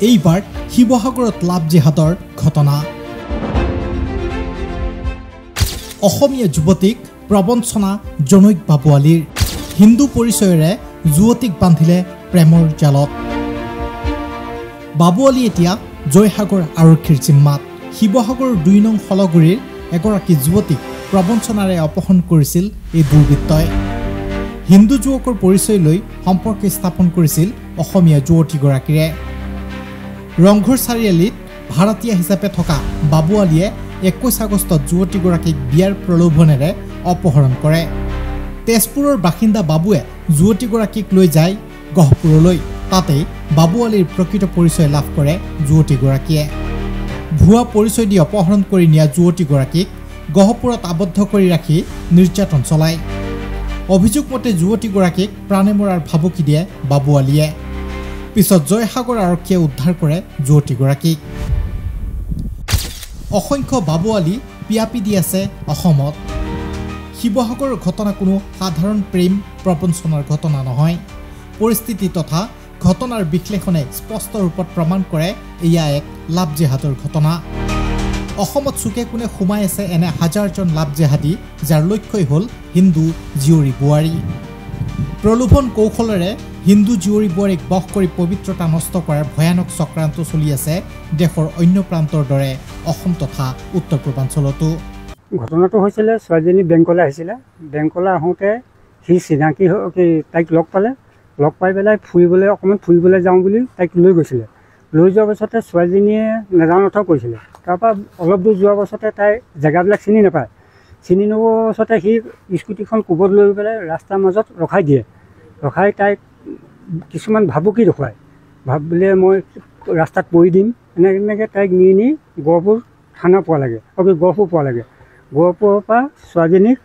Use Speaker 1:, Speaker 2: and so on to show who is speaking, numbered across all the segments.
Speaker 1: এইবাৰ শিৱসাগৰত লাভ জেহাদৰ ঘটনা। অসমীয়া যুৱতীক প্ৰবঞ্চনা জনৈক বাবু আলীৰ। হিন্দু পৰিচয়েৰে যুৱতীক বান্ধিলে প্ৰেমৰ জালত। বাবু আলী এতিয়া জয়সাগৰ আৰক্ষীৰ জিম্মাত। শিৱসাগৰৰ ২ নং হলগুৰিৰ এগৰাকী যুৱতীক প্ৰবঞ্চনাৰে অপহৰণ কৰিছিল এই দুৰ্বৃত্তই। হিন্দু যুৱকৰ পৰিচয় লৈ সম্পৰ্ক স্থাপন কৰিছিল অসমীয়া যুৱতীগৰাকীৰে। ৰংঘৰ চাৰিআলিত ভাড়াতীয়া হিচাপে থকা বাবু আলীয়ে ২১ আগষ্টত যুৱতীগৰাকীক বিয়াৰ প্ৰলোভনেৰে অপহৰণ কৰে। তেজপুৰৰ বাসিন্দা বাবুৱে যুৱতীগৰাকীক লৈ যায় গহপুৰলৈ। তাতেই বাবু আলীৰ প্ৰকৃত পৰিচয় লাভ কৰে যুৱতীগৰাকীয়ে। ভুৱা পৰিচয় দি অপহৰণ কৰি নিয়া যুৱতীগৰাকীক গহপুৰত আবদ্ধ কৰি ৰাখি নিৰ্যাতন চলায়। অভিযোগ মতে যুৱতীগৰাকীক প্ৰাণে মৰাৰ ভাবুকি দিয়ে বাবু আলীয়ে। পিছত জয়সাগৰ আৰক্ষীয়ে উদ্ধাৰ কৰে যুৱতীগৰাকীক। অসংখ্য বাবু আলী পিয়াপি দি আছে অসমত। শিৱসাগৰৰ ঘটনা কোনো সাধাৰণ প্ৰেম প্ৰবঞ্চনাৰ ঘটনা নহয়। পৰিস্থিতি তথা ঘটনাৰ বিশ্লেষণে স্পষ্ট ৰূপত প্ৰমাণ কৰে এয়া এক লাভ জেহাদৰ ঘটনা। অসমত চুকে কোণে সোমাই আছে এনে হাজাৰজন লাভ জেহাদী, যাৰ লক্ষ্যই হ'ল হিন্দু জীয়ৰী বোৱাৰী। প্ৰলোভন কৌশলেৰে হিন্দু জীয়ৰী বোৱাৰীক বশ কৰি পবিত্ৰতা নষ্ট কৰাৰ ভয়ানক চক্ৰান্ত চলি আছে দেশৰ অন্য প্ৰান্তৰ দৰে অসম তথা উত্তৰ পূৰ্বাঞ্চলতো।
Speaker 2: ঘটনাটো হৈছিলে, ছোৱালীজনী বেংকলৈ আহিছিলে। বেংকলৈ আহোঁতে সি চিনাকি তাইক লগ পালে। লগ পাই পেলাই অকণমান ফুৰিবলৈ যাওঁ বুলি তাইক লৈ গৈছিলে। লৈ যোৱাৰ পাছতে ছোৱালীজনীয়ে নেজান নথ কৰিছিলে। তাৰপৰা অলপ দূৰ যোৱাৰ পাছতে তাই জেগাবিলাক চিনি নাপায়। চিনি নোপোৱাৰ পাছতে সি স্কুটিখন কোবত লৈ পেলাই ৰাস্তাৰ মাজত ৰখাই দিয়ে। ৰখাই তাইক কিছুমান ভাবুকি দেখুৱায়। বোলে মই ৰাস্তাত পৰি দিম, এনেকৈ তাইক নি গহপুৰ থানা পোৱা লাগে, গহপুৰ পোৱা লাগে। গহপুৰৰ পৰা ছোৱালীজনীক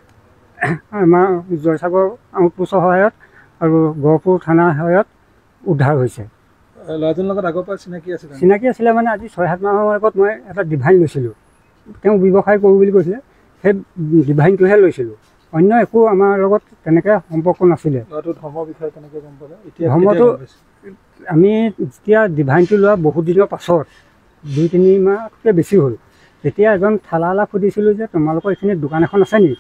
Speaker 2: আমাৰ জয়সাগৰ আউটপোষ্টৰ সহায়ত আৰু গহপুৰ থানাৰ সহায়ত উদ্ধাৰ হৈছে।
Speaker 3: ল'ৰাজনৰ লগত আগৰ পৰা
Speaker 2: চিনাকি আছিলে মানে আজি ৬-৭ মাহৰ আগত মই এটা ডিভাইন লৈছিলোঁ। তেওঁ ব্যৱসায় কৰোঁ বুলি কৈছিলে, সেই ডিভাইনটোহে লৈছিলোঁ। অন্য একো আমাৰ লগত তেনেকৈ সম্পৰ্ক নাছিলে। ধৰ্মটো আমি যেতিয়া ডিভাইনটো লোৱা বহুত দিনৰ পাছত ২-৩ মাহতকৈ বেছি হ'ল, তেতিয়া এজন থালালা সুধিছিলোঁ যে তোমালোকৰ এইখিনিত দোকান এখন আছে নেকি?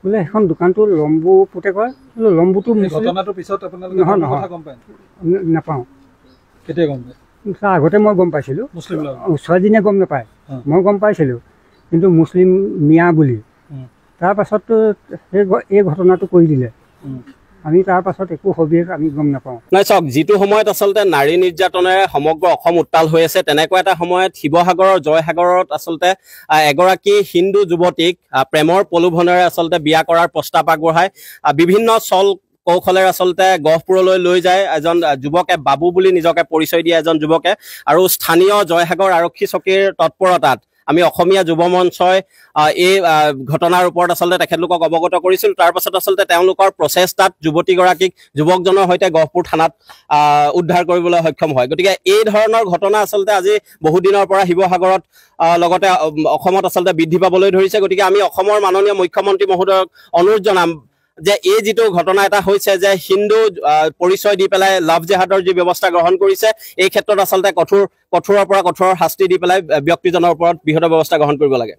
Speaker 2: বোলে সেইখন দোকানটো লম্বু পুতে কয়। লম্বুটো নাপাওঁ।
Speaker 3: কেতিয়া গম পায়?
Speaker 2: আগতে মই গম পাইছিলোঁ, ছোৱালীজনীয়ে গম নাপায়, মই গম পাইছিলোঁ। কিন্তু মুছলিম মিয়া বুলি তাৰপাছততো এই ঘটনাটো কৰি দিলে। আমি তাৰ পাছত একো সবিশেষ আমি গম নাপাওঁ।
Speaker 4: নাই চাওক, যিটো সময়ত আচলতে নাৰী নিৰ্যাতনেৰে সমগ্ৰ অসম উত্তাল হৈ আছে, তেনেকুৱা এটা সময়ত শিৱসাগৰৰ জয়সাগৰত আচলতে এগৰাকী হিন্দু যুৱতীক প্ৰেমৰ প্ৰলোভনেৰে আচলতে বিয়া কৰাৰ প্ৰস্তাৱ আগবঢ়ায় বিভিন্ন চল কৌশলেৰে আচলতে গহপুৰলৈ লৈ যায় এজন যুৱকে, বাবু বুলি নিজকে পৰিচয় দিয়ে এজন যুৱকে। আৰু স্থানীয় জয়সাগৰ আৰক্ষী চকীৰ তৎপৰতাত আমি অসমীয়া যুৱ মঞ্চই এই ঘটনাৰ ওপৰত আচলতে তেখেতলোকক অৱগত কৰিছিল। তাৰ পাছত আচলতে তেওঁলোকৰ প্ৰচেষ্টাত যুৱতীগৰাকীক যুৱকজনৰ সৈতে গহপুৰ থানাত উদ্ধাৰ কৰিবলৈ সক্ষম হয়। গতিকে এই ধৰণৰ ঘটনা আচলতে আজি বহুদিনৰ পৰা শিৱসাগৰত লগতে অসমত আচলতে বৃদ্ধি পাবলৈ ধৰিছে। গতিকে আমি অসমৰ মাননীয় মুখ্যমন্ত্ৰী মহোদয়ক অনুৰোধ জনাম যে এই যিটো ঘটনা এটা হৈছে যে হিন্দু পৰিচয় দি পেলাই লাভ জেহাদৰ যি ব্যৱস্থা গ্ৰহণ কৰিছে, এই ক্ষেত্ৰত আচলতে কঠোৰৰ পৰা কঠোৰ শাস্তি দি পেলাই ব্যক্তিজনৰ ওপৰত বৃহৎ ব্যৱস্থা গ্ৰহণ কৰিব লাগে।